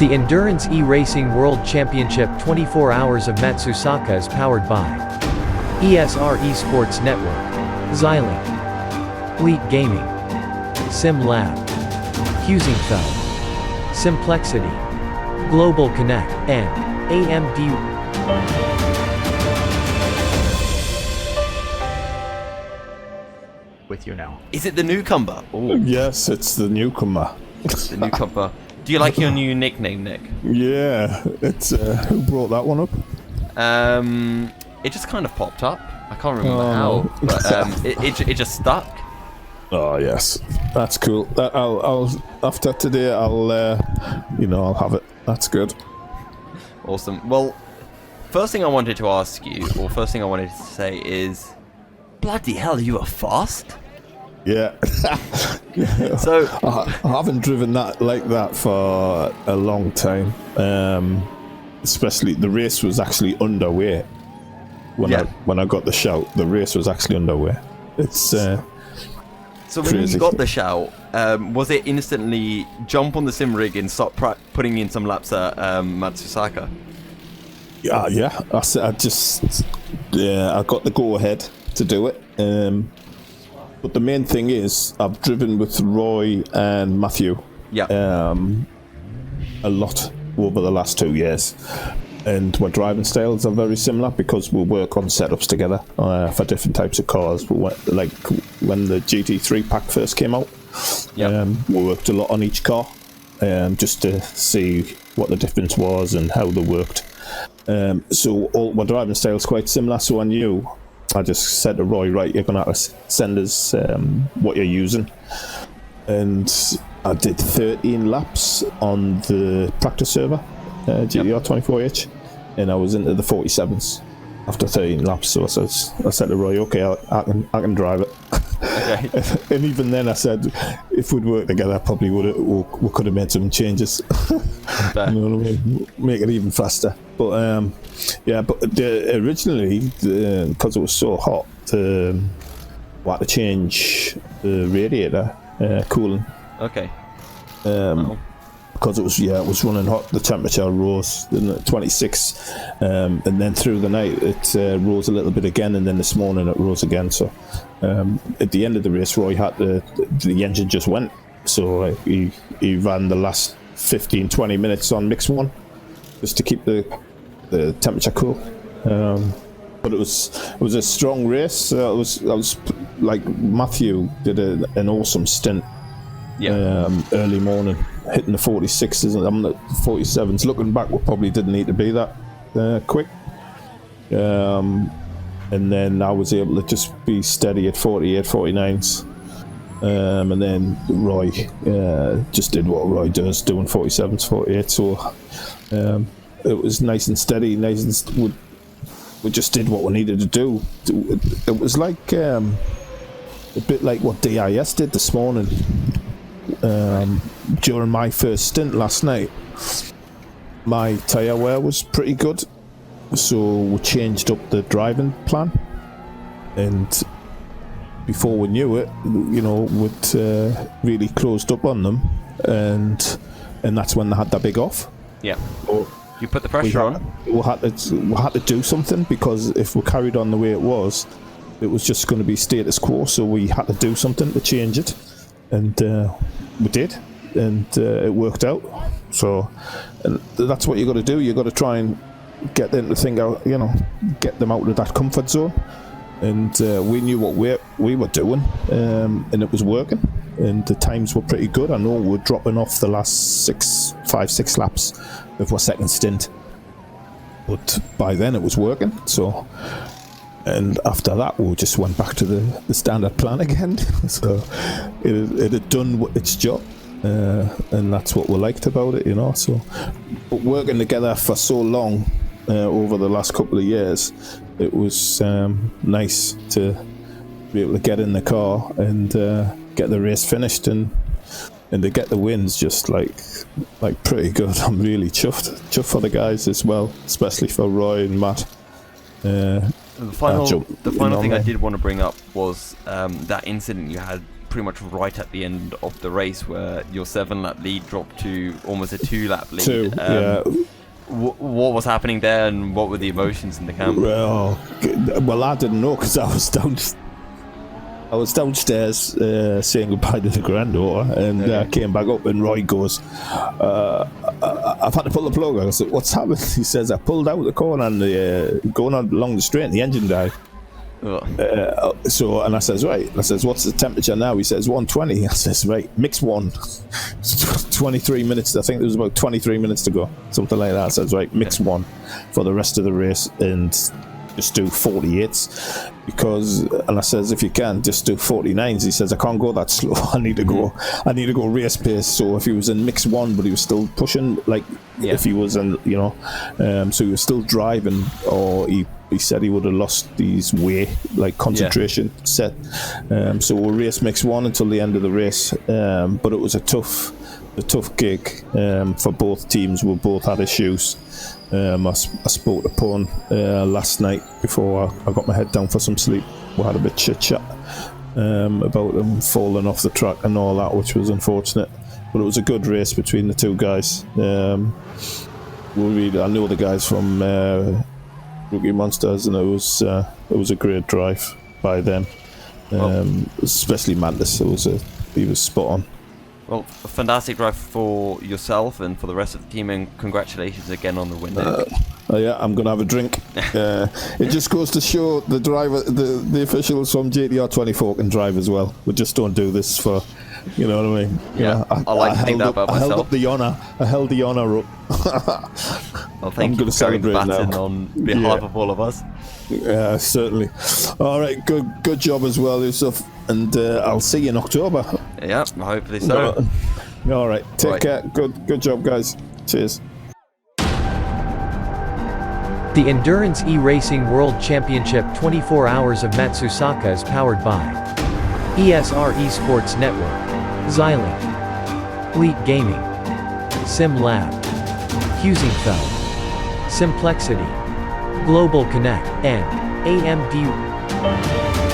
The Endurance E-Racing World Championship 24 Hours of Matsusaka is powered by ESR Esports Network, Xiling, Fleet Gaming, SimLab, Husingfeld, Simplexity, Global Connect, and AMD. With you now. Is it the Newcombe? Ooh. Yes, it's the Newcombe. The Newcombe. Do you like your new nickname, Nick? Yeah, it's who brought that one up? It just kind of popped up. I can't remember how, but it just stuck. Oh yes, that's cool. I'll after today I'll have it. That's good. Awesome. Well, first thing I wanted to ask you, or first thing I wanted to say is, bloody hell, you are fast. Yeah. So I haven't driven that like that for a long time. Especially the race was actually underway when I got the shout. The race was actually underway. It's so when crazy. You got the shout, was it instantly jump on the sim rig and start putting in some laps at Matsusaka? Yeah. I got the go ahead to do it. But the main thing is, I've driven with Roy and Matthew a lot over the last 2 years. And my driving styles are very similar because we work on setups together for different types of cars. Like when the GT3 pack first came out, we worked a lot on each car just to see what the difference was and how they worked. So all my driving style is quite similar, so I just said to Roy, right, you're going to have to send us what you're using. And I did 13 laps on the practice server, GTR 24H, and I was into the 47s after 13 laps. So I said to Roy, okay, I can drive it. Okay. And even then I said, if we'd worked together, I probably we could have made some changes. You know what I mean? Make it even faster. But originally, because it was so hot, we had to change the radiator cooling. Okay. Because it was running hot, the temperature rose in 26, and then through the night it rose a little bit again, and then this morning it rose again. So at the end of the race, Roy had the engine just went, so he ran the last 15-20 minutes on mix 1 just to keep the temperature cool. But it was a strong race. I was like, Matthew did an awesome stint. Early morning, hitting the 46s and I'm the 47s. Looking back, we probably didn't need to be that quick. And then I was able to just be steady at 48, 49s. And then Roy just did what Roy does, doing 47s, 48. So it was nice and steady, we just did what we needed to do. It was like a bit like what DIS did this morning. During my first stint last night, my tyre wear was pretty good, so we changed up the driving plan, and before we knew it, we'd really closed up on them, and that's when they had that big off. Yeah. You put the pressure on. We had to do something, because if we carried on the way it was just going to be status quo. So we had to do something to change it, and we did, and it worked out. So and that's what you got to do. You got to try and get them to think out, get them out of that comfort zone. And we knew what we were doing, and it was working. And the times were pretty good. I know we're dropping off the last 5-6 laps of our second stint, but by then it was working. So, and after that we just went back to the standard plan again. So it had done its job, and that's what we liked about it, So, but working together for so long over the last couple of years, it was nice to be able to get in the car and get the race finished and to get the wins, just like pretty good. I'm really chuffed for the guys as well, especially for Roy and Matt. The final thing I did want to bring up was that incident you had pretty much right at the end of the race, where your 7-lap lead dropped to almost a 2-lap lead. Yeah. What was happening there, and what were the emotions in the camp? Well, I didn't know because I was downstairs saying goodbye to the granddaughter, and I came back up, and Roy goes, I've had to pull the plug. I said, what's happened? He says, I pulled out the corner and going on along the straight, and the engine died. And I says, right. I says, what's the temperature now? He says 120. I says, right, mix one. 23 minutes. I think there was about 23 minutes to go, something like that. I says, right, mix one for the rest of the race and just do 48s and I says, if you can, just do 49s. He says, I can't go that slow. I need to go race pace. So if he was in mix one, but he was still pushing, if he was in, so he was still driving, or he said he would have lost his way, concentration set. So we'll race mix one until the end of the race. But it was a tough gig for both teams. We both had issues. I spoke to Pone last night before I got my head down for some sleep. We had a bit chit chat about them falling off the track and all that, which was unfortunate. But it was a good race between the two guys. I know the guys from Rookie Monsters, and it was a great drive by them, especially Mantis. He was spot on. Well, a fantastic drive for yourself and for the rest of the team, and congratulations again on the win. Yeah, I'm going to have a drink. It just goes to show the driver, the officials from GTR 24 can drive as well. We just don't do this for, you know what I mean? Yeah, I like to think that about myself. I held up the honour. I held the honour up. Well, thank you for carrying the baton on behalf of all of us. Yeah, certainly. All right, good job as well, Yusuf. And I'll see you in October. Yeah, hopefully so. All right, take care. Good job, guys. Cheers. The Endurance E-Racing World Championship 24 Hours of Matsusaka is powered by ESR Esports Network, Xiling, Elite Gaming, SimLab, Husingfeld, Simplexity, Global Connect, and AMD.